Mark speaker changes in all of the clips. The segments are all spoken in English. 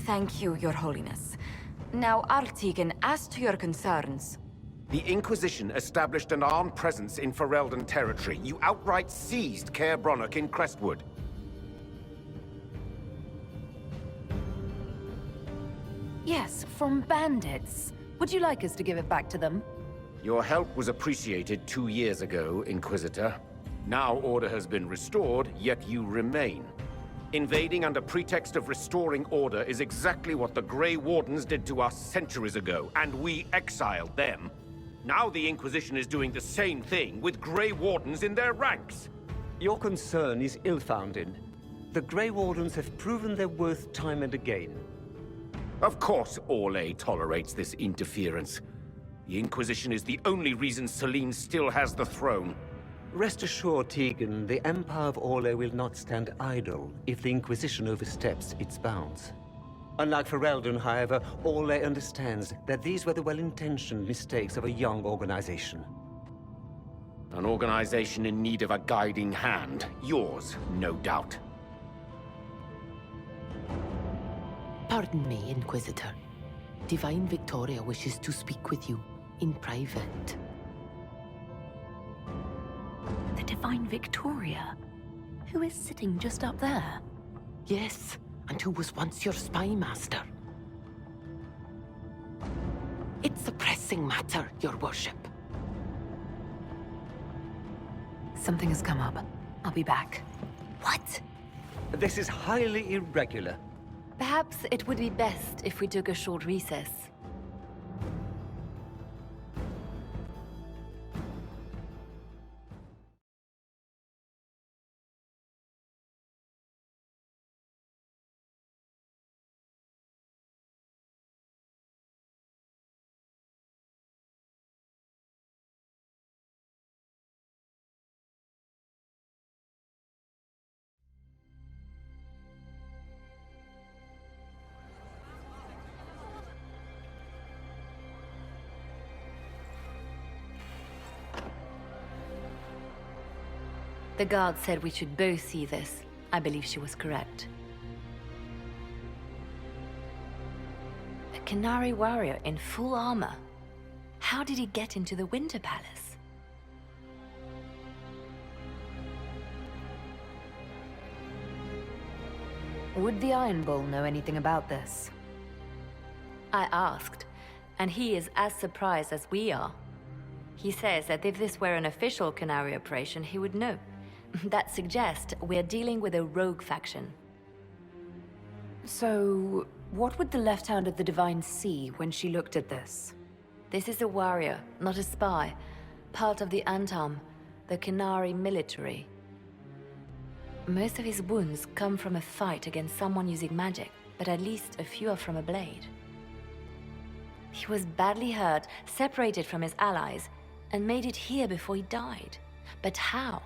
Speaker 1: Thank you, Your Holiness. Now, Artigan, as to your concerns.
Speaker 2: The Inquisition established an armed presence in Ferelden territory. You outright seized Caer Bronach in Crestwood.
Speaker 3: Yes, from bandits. Would you like us to give it back to them?
Speaker 2: Your help was appreciated 2 years ago, Inquisitor. Now order has been restored, yet you remain. Invading under pretext of restoring order is exactly what the Grey Wardens did to us centuries ago, and we exiled them. Now the Inquisition is doing the same thing with Grey Wardens in their ranks.
Speaker 4: Your concern is ill-founded. The Grey Wardens have proven their worth time and again.
Speaker 2: Of course Orlais tolerates this interference. The Inquisition is the only reason Selene still has the throne.
Speaker 4: Rest assured, Tegan, the Empire of Orlais will not stand idle if the Inquisition oversteps its bounds. Unlike Ferelden, however, Orlais understands that these were the well-intentioned mistakes of a young organization.
Speaker 2: An organization in need of a guiding hand. Yours, no doubt.
Speaker 5: Pardon me, Inquisitor. Divine Victoria wishes to speak with you in private.
Speaker 3: The Divine Victoria? Who is sitting just up there?
Speaker 5: Yes, and who was once your spy master. It's a pressing matter, Your Worship.
Speaker 3: Something has come up. I'll be back. What?
Speaker 4: This is highly irregular.
Speaker 3: Perhaps it would be best if we took a short recess. The guard said we should both see this. I believe she was correct. A Qunari warrior in full armor. How did he get into the Winter Palace? Would the Iron Bull know anything about this? I asked, and he is as surprised as we are. He says that if this were an official Qunari operation, he would know. That suggests we're dealing with a rogue faction. So, what would the left hand of the Divine see when she looked at this? This is a warrior, not a spy. Part of the Antam, the Qunari military. Most of his wounds come from a fight against someone using magic, but at least a few are from a blade. He was badly hurt, separated from his allies, and made it here before he died. But how?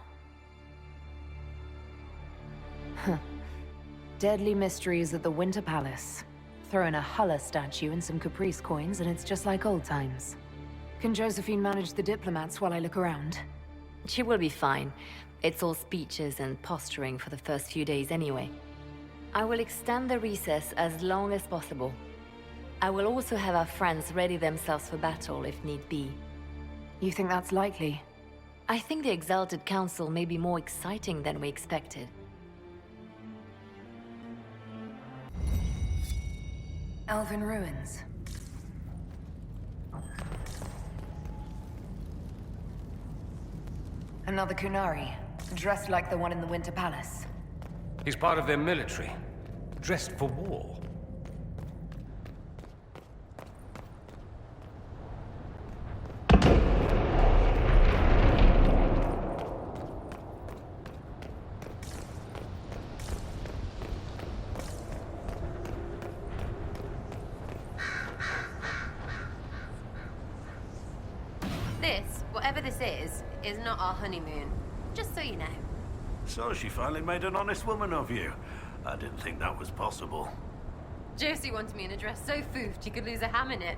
Speaker 3: Deadly mysteries at the Winter Palace. Throw in a Hulla statue and some Caprice coins and it's just like old times. Can Josephine manage the diplomats while I look around? She will be fine. It's all speeches and posturing for the first few days anyway. I will extend the recess as long as possible. I will also have our friends ready themselves for battle if need be. You think that's likely? I think the Exalted Council may be more exciting than we expected. Elven ruins. Another Qunari, dressed like the one in the Winter Palace.
Speaker 6: He's part of their military, dressed for war.
Speaker 7: Whatever this is not our honeymoon. Just so you know.
Speaker 8: So she finally made an honest woman of you. I didn't think that was possible.
Speaker 7: Josie wanted me in a dress so foofed you could lose a ham in it.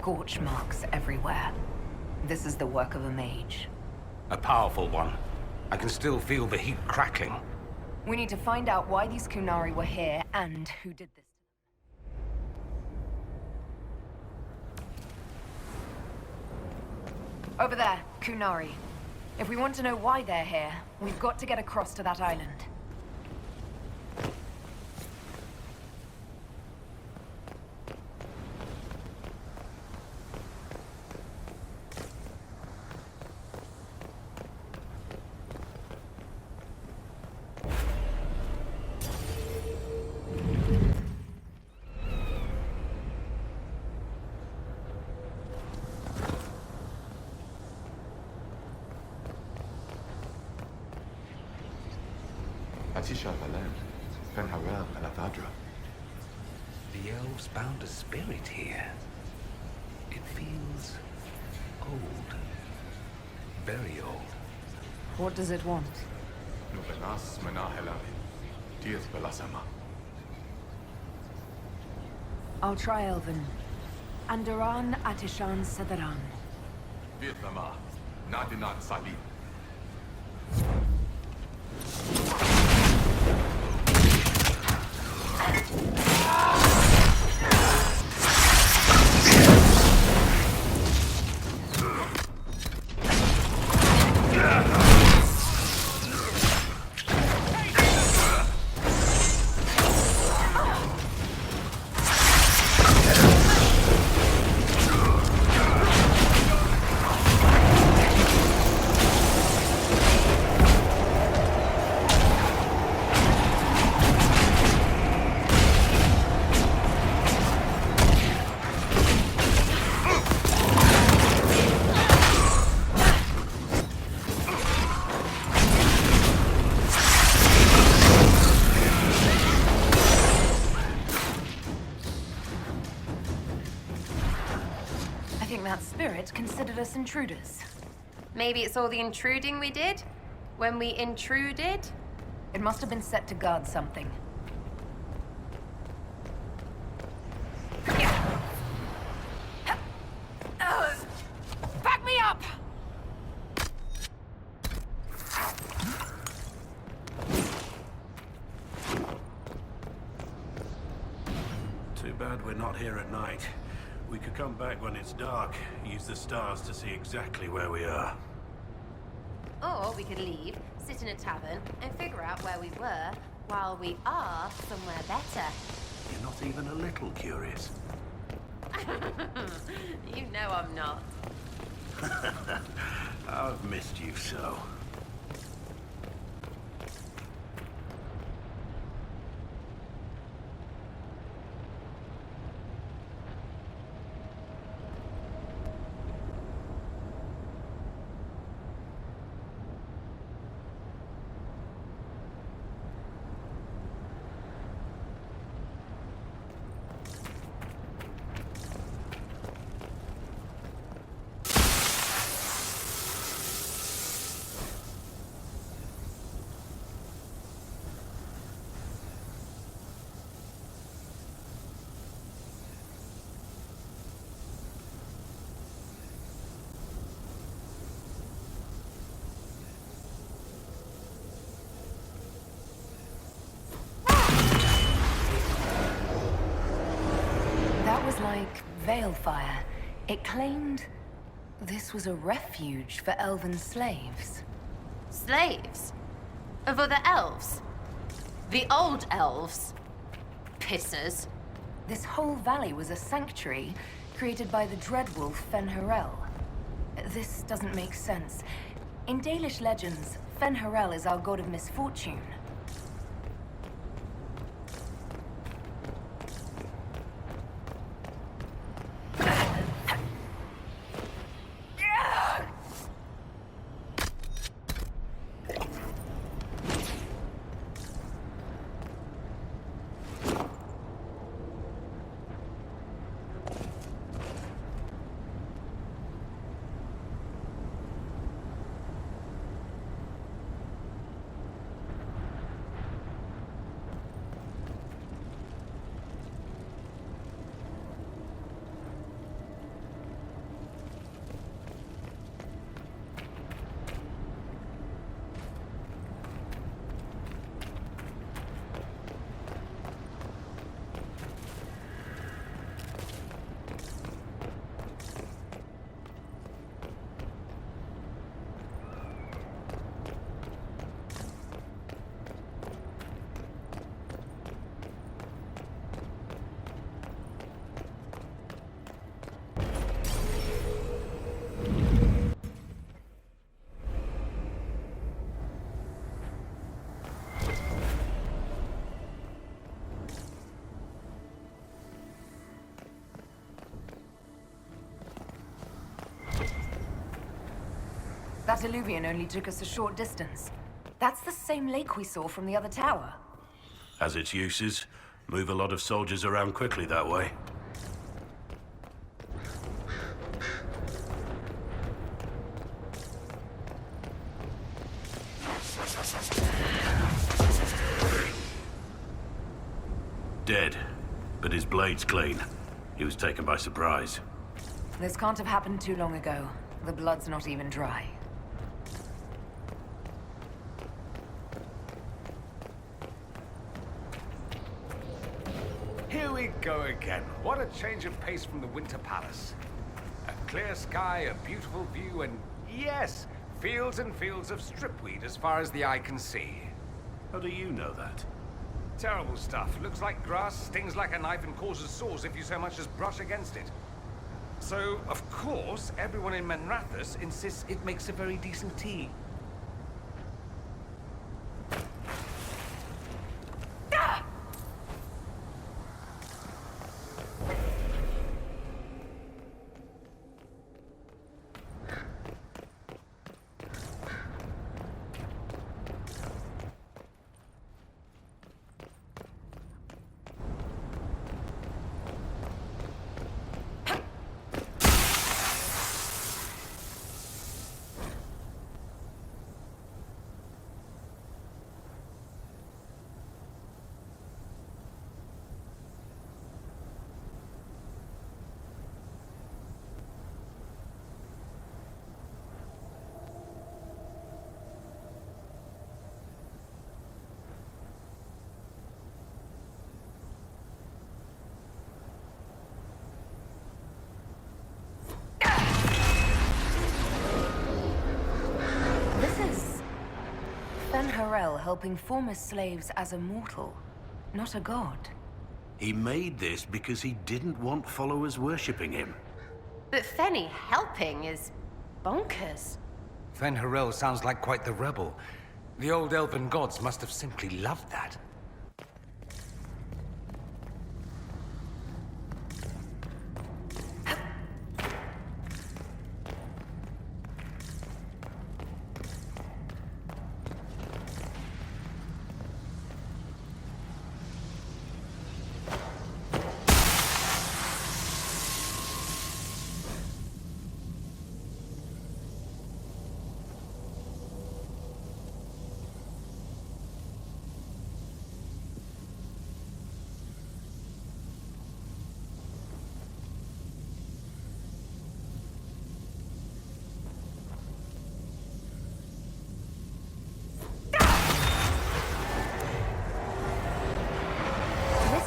Speaker 3: scorch marks everywhere. This is the work of a mage.
Speaker 6: A powerful one. I can still feel the heat crackling.
Speaker 3: We need to find out why these Kunari were here and who did this. Over there, Kunari. If we want to know why they're here, we've got to get across to that island.
Speaker 6: The elves bound a spirit here. It feels old. Very old.
Speaker 3: What does it want? I'll try Elven. Andaran Atishan Sadaran. That spirit considered us intruders.
Speaker 7: Maybe it's all the intruding we did? When we intruded?
Speaker 3: It must have been set to guard something. Back me up!
Speaker 8: Too bad we're not here at night. We could come back when it's dark, use the stars to see exactly where we are.
Speaker 7: Or we could leave, sit in a tavern, and figure out where we were while we are somewhere better.
Speaker 8: You're not even a little curious.
Speaker 7: You know I'm not.
Speaker 8: I've missed you so.
Speaker 3: Like Veilfire. It claimed this was a refuge for elven slaves.
Speaker 7: Slaves? Of other elves? The old elves? Pissers.
Speaker 3: This whole valley was a sanctuary created by the dreadwolf Fen'Harel. This doesn't make sense. In Dalish legends, Fen'Harel is our god of misfortune. That illuvian only took us a short distance. That's the same lake we saw from the other tower.
Speaker 8: Has its uses. Move a lot of soldiers around quickly that way. Dead, but his blade's clean. He was taken by surprise.
Speaker 3: This can't have happened too long ago. The blood's not even dry.
Speaker 6: Here we go again. What a change of pace from the Winter Palace. A clear sky, a beautiful view, and yes, fields and fields of stripweed as far as the eye can see.
Speaker 8: How do you know that?
Speaker 6: Terrible stuff. Looks like grass, stings like a knife, and causes sores if you so much as brush against it. So, of course, everyone in Manrathus insists it makes a very decent tea.
Speaker 3: Harel helping former slaves as a mortal, not a god.
Speaker 8: He made this because he didn't want followers worshipping him.
Speaker 7: But Fenny helping is bonkers.
Speaker 6: Fen Harel sounds like quite the rebel. The old elven gods must have simply loved that.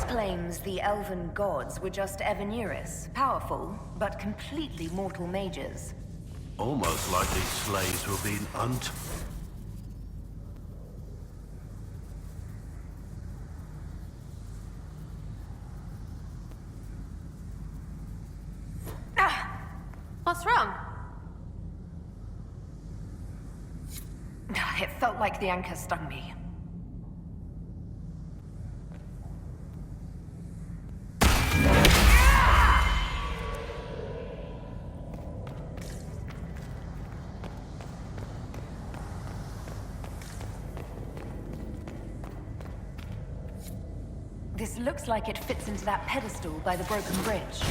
Speaker 3: Claims the elven gods were just Evaneris, powerful, but completely mortal mages.
Speaker 8: Almost like these slaves were being
Speaker 7: What's wrong?
Speaker 3: It felt like the anchor stung me. This looks like it fits into that pedestal by the broken bridge.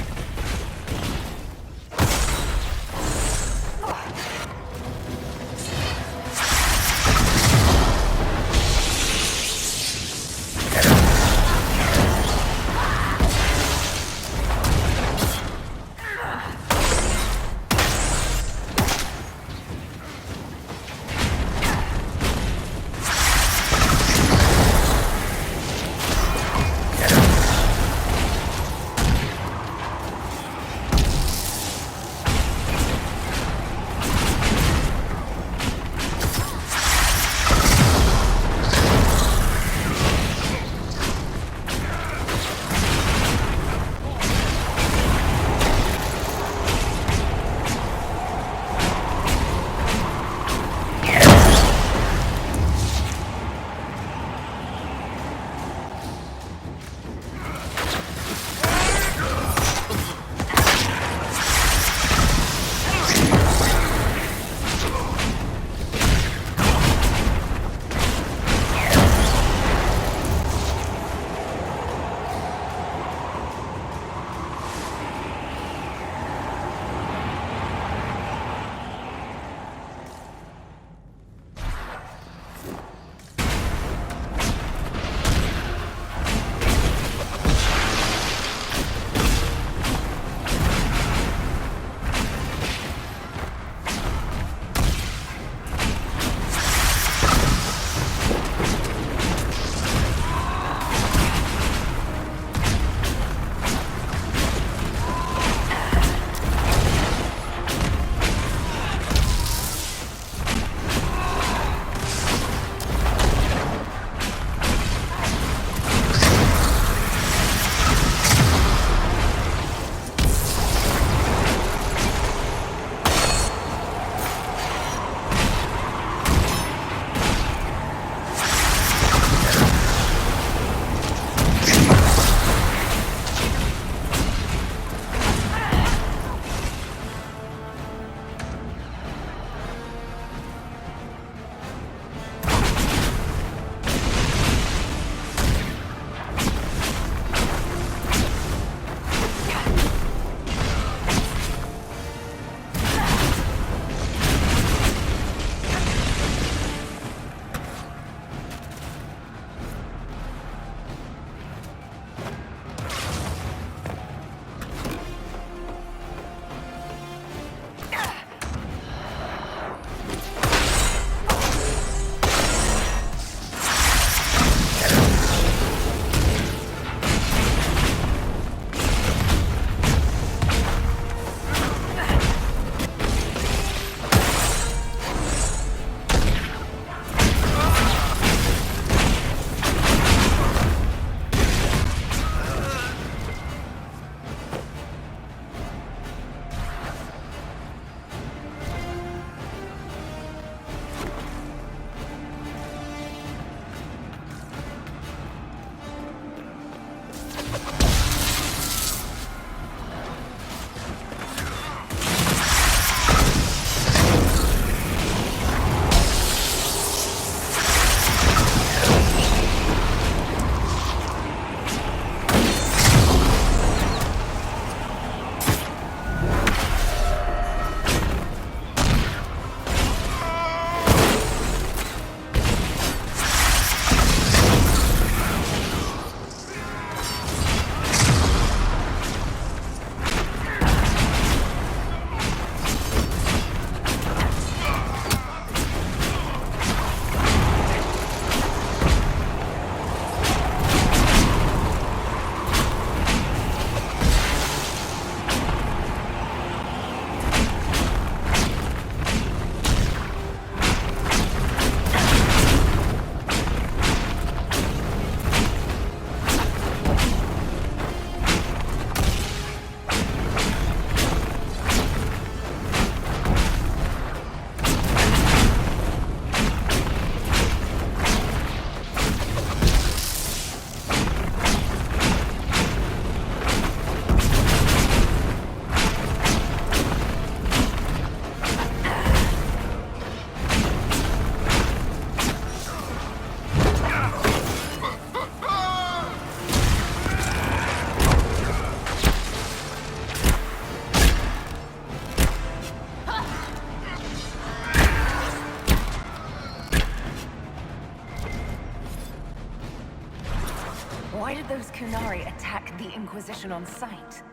Speaker 3: Why did those Kunari attack the Inquisition on sight?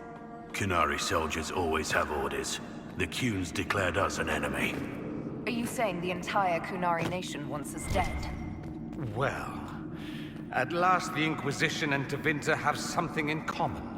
Speaker 8: Kunari soldiers always have orders. The Kunes declared us an enemy.
Speaker 3: Are you saying the entire Kunari nation wants us dead?
Speaker 6: Well, at last the Inquisition and Tevinter have something in common.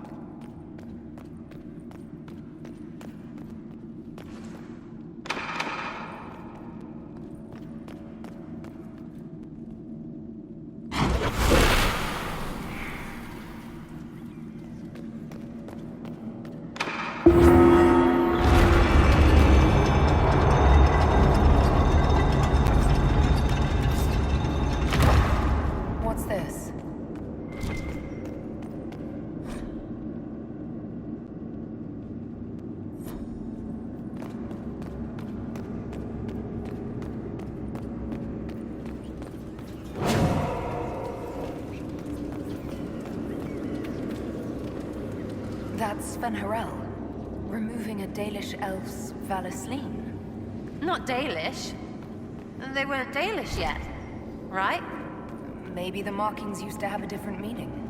Speaker 3: What's this? That's Sven Harel, removing a Dalish elf's Valisleen.
Speaker 7: Not Dalish. They weren't Dalish yet, right?
Speaker 3: Maybe the markings used to have a different meaning.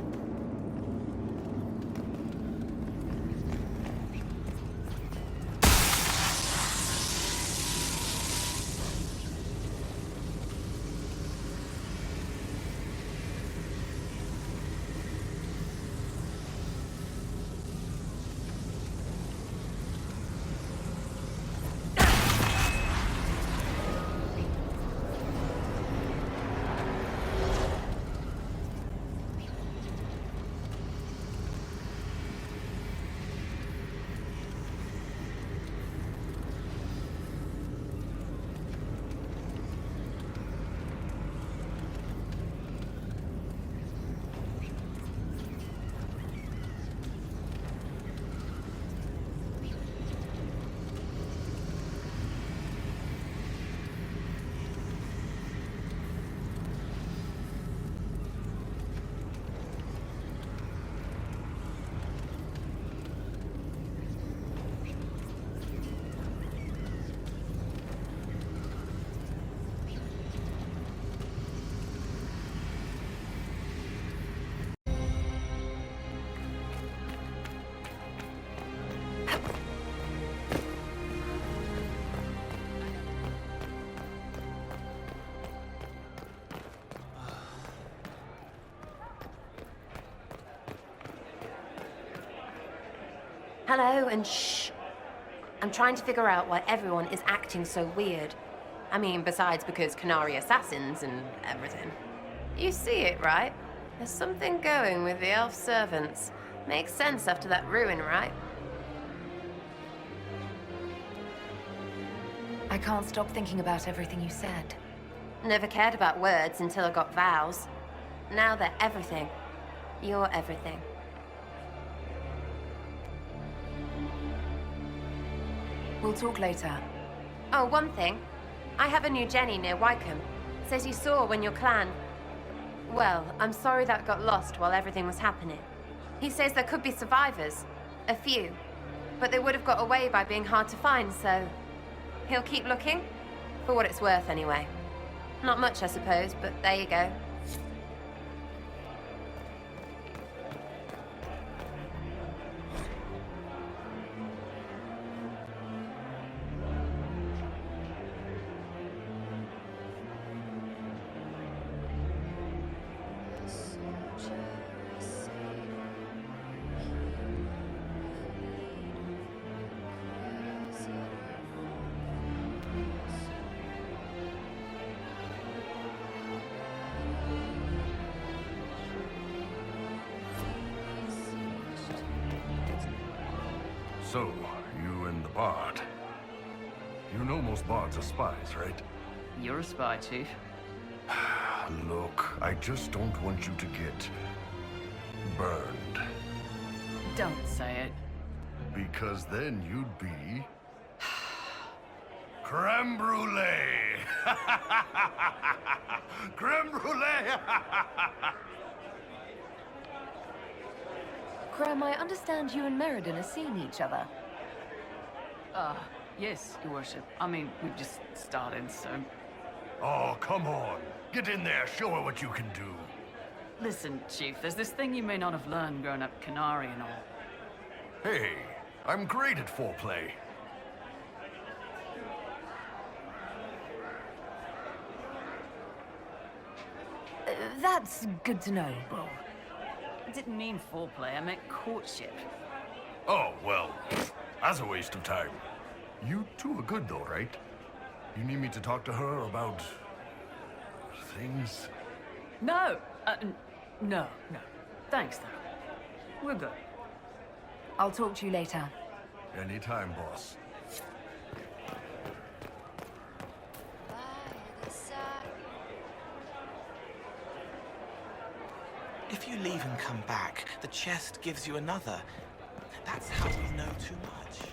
Speaker 7: Hello, and shh. I'm trying to figure out why everyone is acting so weird. I mean, besides because Kunari assassins and everything. You see it, right? There's something going with the elf servants. Makes sense after that ruin, right?
Speaker 3: I can't stop thinking about everything you said.
Speaker 7: Never cared about words until I got vows. Now they're everything. You're everything.
Speaker 3: We'll talk later.
Speaker 7: Oh, one thing. I have a new Jenny near Wycombe. Says he saw when your clan... Well, I'm sorry that got lost while everything was happening. He says there could be survivors. A few. But they would have got away by being hard to find, so... He'll keep looking? For what it's worth, anyway. Not much, I suppose, but there you go.
Speaker 9: So, you and the Bard. You know most Bards are spies, right?
Speaker 10: You're a spy, Chief.
Speaker 9: Look, I just don't want you to get... burned.
Speaker 10: Don't say it.
Speaker 9: Because then you'd be... creme brulee! Creme brulee!
Speaker 3: Graham, I understand you and Meriden are seeing each other.
Speaker 10: Yes, Your Worship. I mean, we've just started, so...
Speaker 9: Oh, come on. Get in there, show her what you can do.
Speaker 10: Listen, Chief, there's this thing you may not have learned growing up Canary and all.
Speaker 9: Hey, I'm great at foreplay.
Speaker 3: That's good to know.
Speaker 10: Well, I didn't mean foreplay, I meant courtship.
Speaker 9: Oh, well, that's a waste of time. You two are good though, right? You need me to talk to her about... things?
Speaker 10: No! No. Thanks, though. We're good.
Speaker 3: I'll talk to you later.
Speaker 9: Anytime, boss.
Speaker 11: If you leave and come back, the chest gives you another. That's how we know too much.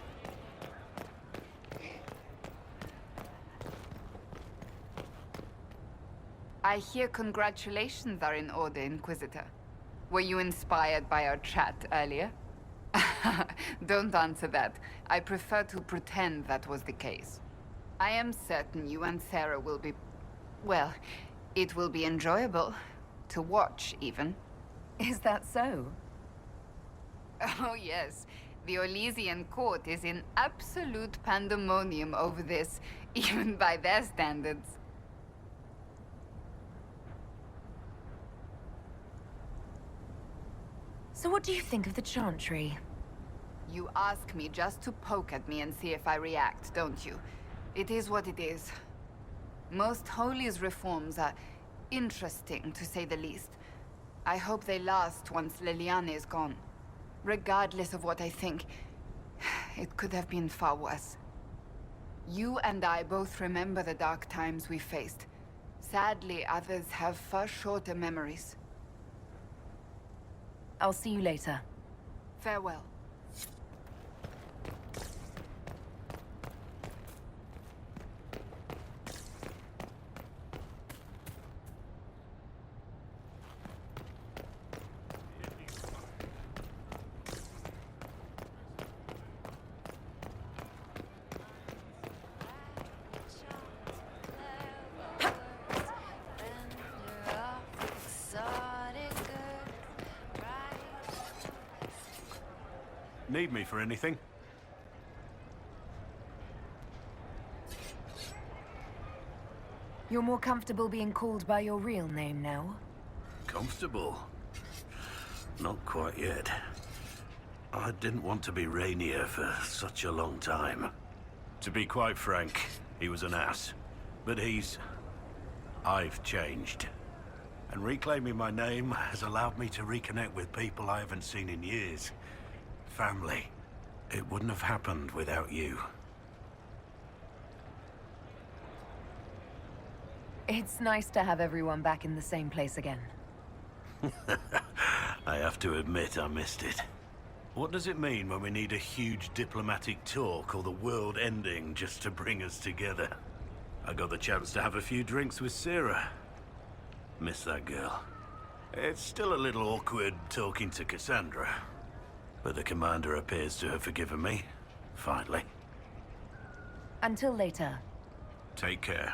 Speaker 12: I hear congratulations are in order, Inquisitor. Were you inspired by our chat earlier? Don't answer that. I prefer to pretend that was the case. I am certain you and Sarah will be... well, it will be enjoyable. To watch, even.
Speaker 3: Is that so?
Speaker 12: Oh, yes. The Orlesian court is in absolute pandemonium over this, even by their standards.
Speaker 3: So what do you think of the Chantry?
Speaker 12: You ask me just to poke at me and see if I react, don't you? It is what it is. Most Holy's reforms are interesting, to say the least. I hope they last once Liliana is gone. Regardless of what I think, it could have been far worse. You and I both remember the dark times we faced. Sadly, others have far shorter memories.
Speaker 3: I'll see you later.
Speaker 12: Farewell.
Speaker 8: Need me for anything?
Speaker 3: You're more comfortable being called by your real name now?
Speaker 8: Comfortable? Not quite yet. I didn't want to be Rainier for such a long time. To be quite frank, he was an ass. But I've changed. And reclaiming my name has allowed me to reconnect with people I haven't seen in years. Family. It wouldn't have happened without you.
Speaker 3: It's nice to have everyone back in the same place again.
Speaker 8: I have to admit I missed it. What does it mean when we need a huge diplomatic talk or the world ending just to bring us together? I got the chance to have a few drinks with Sarah. Miss that girl. It's still a little awkward talking to Cassandra. But the commander appears to have forgiven me. Finally.
Speaker 3: Until later.
Speaker 8: Take care.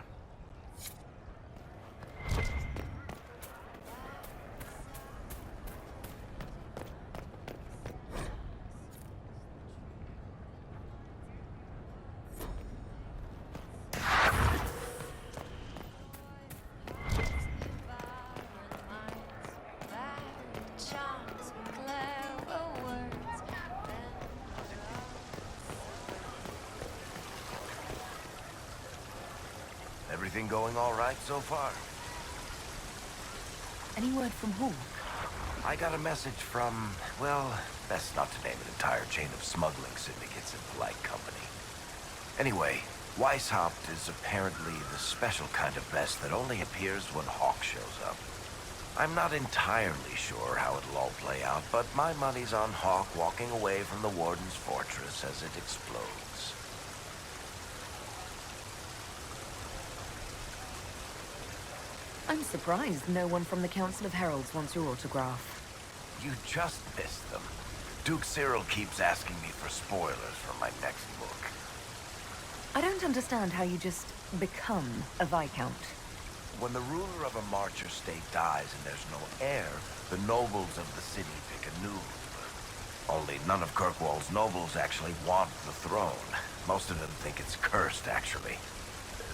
Speaker 9: Everything going all right so far?
Speaker 3: Any word from Hawk?
Speaker 9: I got a message from, well, best not to name an entire chain of smuggling syndicates in polite company. Anyway, Weishaupt is apparently the special kind of mess that only appears when Hawk shows up. I'm not entirely sure how it'll all play out, but my money's on Hawk walking away from the Warden's fortress as it explodes.
Speaker 3: I'm surprised no one from the Council of Heralds wants your autograph.
Speaker 9: You just missed them. Duke Cyril keeps asking me for spoilers for my next book.
Speaker 3: I don't understand how you just become a Viscount.
Speaker 9: When the ruler of a marcher state dies and there's no heir, the nobles of the city pick a new ruler. Only none of Kirkwall's nobles actually want the throne. Most of them think it's cursed, actually.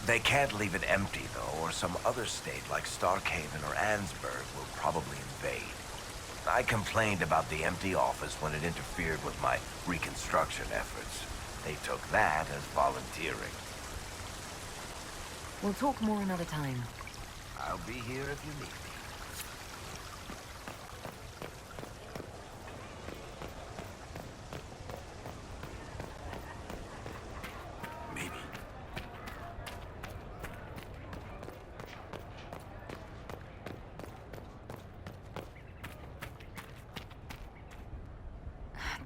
Speaker 9: They can't leave it empty, though, or some other state like Starkhaven or Ansburg will probably invade. I complained about the empty office when it interfered with my reconstruction efforts. They took that as volunteering.
Speaker 3: We'll talk more another time.
Speaker 9: I'll be here if you need me.
Speaker 8: Maybe.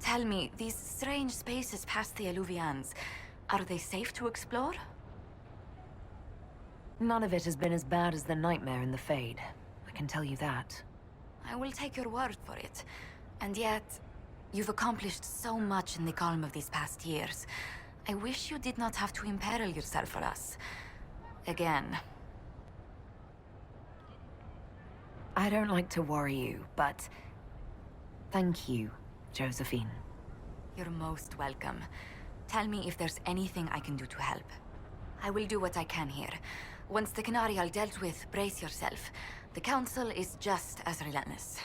Speaker 1: Tell me, these strange spaces past the Alluvians, are they safe to explore?
Speaker 3: None of it has been as bad as the nightmare in the Fade. I can tell you that.
Speaker 1: I will take your word for it. And yet, you've accomplished so much in the calm of these past years. I wish you did not have to imperil yourself for us. Again.
Speaker 3: I don't like to worry you, but... thank you, Josephine.
Speaker 1: You're most welcome. Tell me if there's anything I can do to help. I will do what I can here. Once the Canary are dealt with, brace yourself. The Council is just as relentless.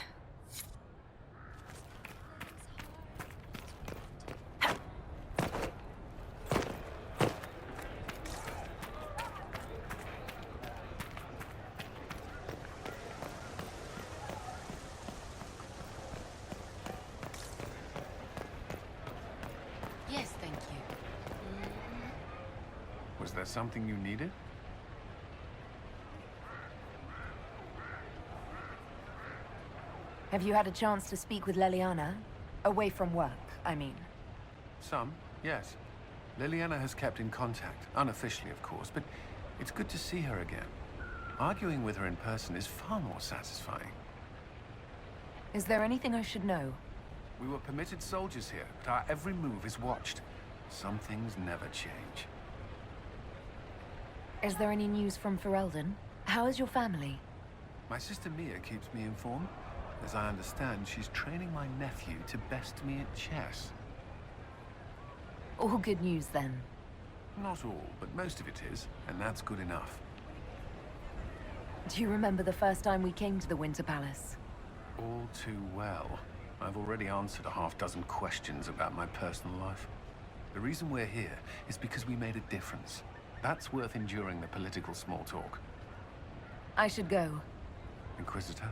Speaker 5: Yes, thank you.
Speaker 6: Was there something you needed?
Speaker 3: Have you had a chance to speak with Leliana? Away from work, I mean.
Speaker 6: Some, yes. Liliana has kept in contact, unofficially of course, but it's good to see her again. Arguing with her in person is far more satisfying.
Speaker 3: Is there anything I should know?
Speaker 6: We were permitted soldiers here, but our every move is watched. Some things never change.
Speaker 3: Is there any news from Ferelden? How is your family?
Speaker 6: My sister Mia keeps me informed. As I understand, she's training my nephew to best me at chess.
Speaker 3: All good news, then.
Speaker 6: Not all, but most of it is, and that's good enough.
Speaker 3: Do you remember the first time we came to the Winter Palace?
Speaker 6: All too well. I've already answered a half-dozen questions about my personal life. The reason we're here is because we made a difference. That's worth enduring the political small talk.
Speaker 3: I should go.
Speaker 6: Inquisitor?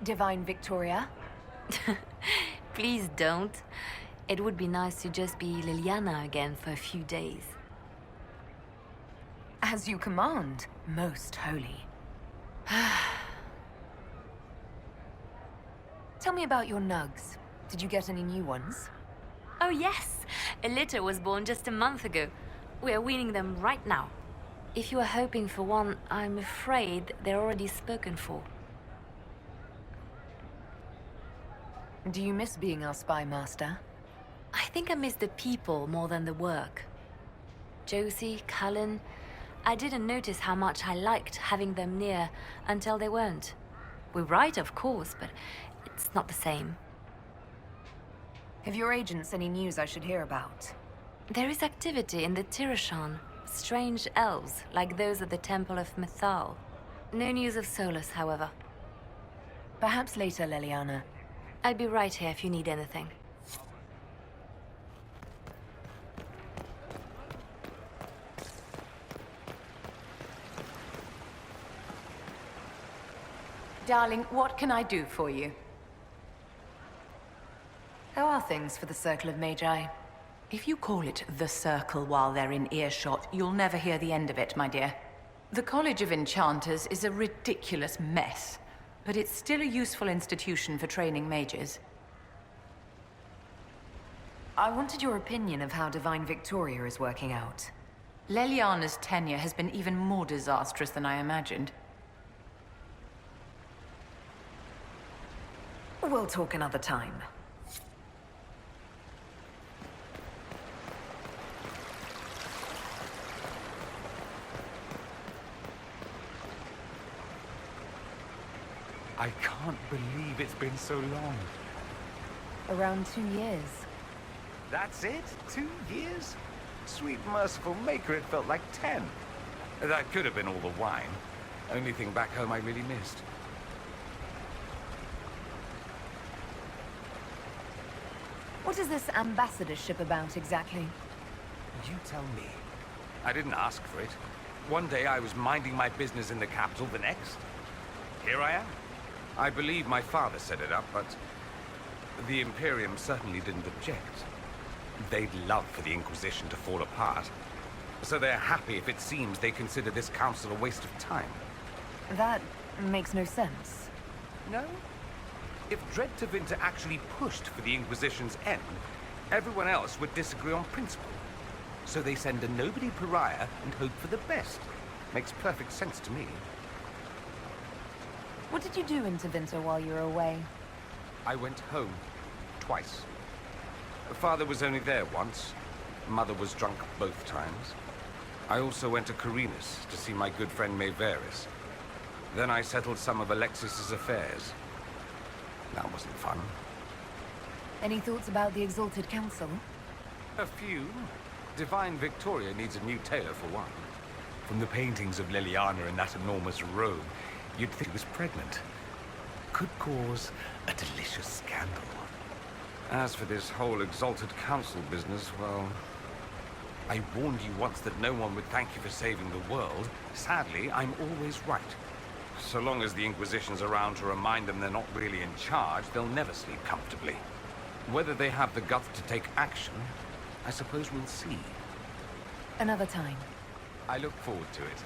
Speaker 3: Divine Victoria?
Speaker 1: Please don't. It would be nice to just be Liliana again for a few days.
Speaker 3: As you command, most holy. Tell me about your nugs. Did you get any new ones?
Speaker 1: Oh yes! A litter was born just a month ago. We are weaning them right now. If you are hoping for one, I'm afraid they're already spoken for.
Speaker 3: Do you miss being our spy master?
Speaker 1: I think I miss the people more than the work. Josie, Cullen... I didn't notice how much I liked having them near until they weren't. We write, of course, but it's not the same.
Speaker 3: Have your agents any news I should hear about?
Speaker 1: There is activity in the Tirashan. Strange elves, like those at the Temple of Mythal. No news of Solus, however.
Speaker 3: Perhaps later, Leliana.
Speaker 1: I'll be right here if you need anything.
Speaker 10: Darling, what can I do for you?
Speaker 3: How are things for the Circle of Magi?
Speaker 10: If you call it the Circle while they're in earshot, you'll never hear the end of it, my dear. The College of Enchanters is a ridiculous mess, but it's still a useful institution for training mages.
Speaker 3: I wanted your opinion of how Divine Victoria is working out.
Speaker 10: Leliana's tenure has been even more disastrous than I imagined.
Speaker 3: We'll talk another time.
Speaker 13: I can't believe it's been so long.
Speaker 3: Around 2 years.
Speaker 9: That's it? 2 years? Sweet merciful maker, it felt like 10.
Speaker 13: That could have been all the wine. Only thing back home I really missed.
Speaker 3: What is this ambassadorship about exactly?
Speaker 13: You tell me. I didn't ask for it. One day I was minding my business in the capital, the next, here I am. I believe my father set it up, but the Imperium certainly didn't object. They'd love for the Inquisition to fall apart, so they're happy if it seems they consider this council a waste of time.
Speaker 3: That makes no sense.
Speaker 13: No? If Dread Tevinter actually pushed for the Inquisition's end, everyone else would disagree on principle. So they send a nobody pariah and hope for the best. Makes perfect sense to me.
Speaker 3: What did you do in Tevinter while you were away?
Speaker 13: I went home. Twice. Father was only there once. Mother was drunk both times. I also went to Carinus to see my good friend Maeveris. Then I settled some of Alexis's affairs. That wasn't fun.
Speaker 3: Any thoughts about the Exalted Council?
Speaker 13: A few. Divine Victoria needs a new tailor for one. From the paintings of Leliana in that enormous robe, you'd think she was pregnant. Could cause a delicious scandal. As for this whole Exalted Council business, well, I warned you once that no one would thank you for saving the world. Sadly, I'm always right. So long as the Inquisition's around to remind them they're not really in charge, they'll never sleep comfortably. Whether they have the guts to take action, I suppose we'll see.
Speaker 3: Another time.
Speaker 13: I look forward to it.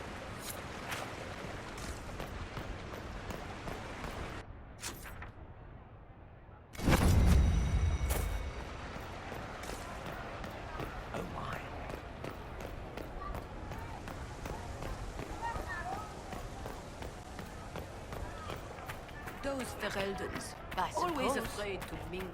Speaker 14: Those Fereldans, always afraid to mingle.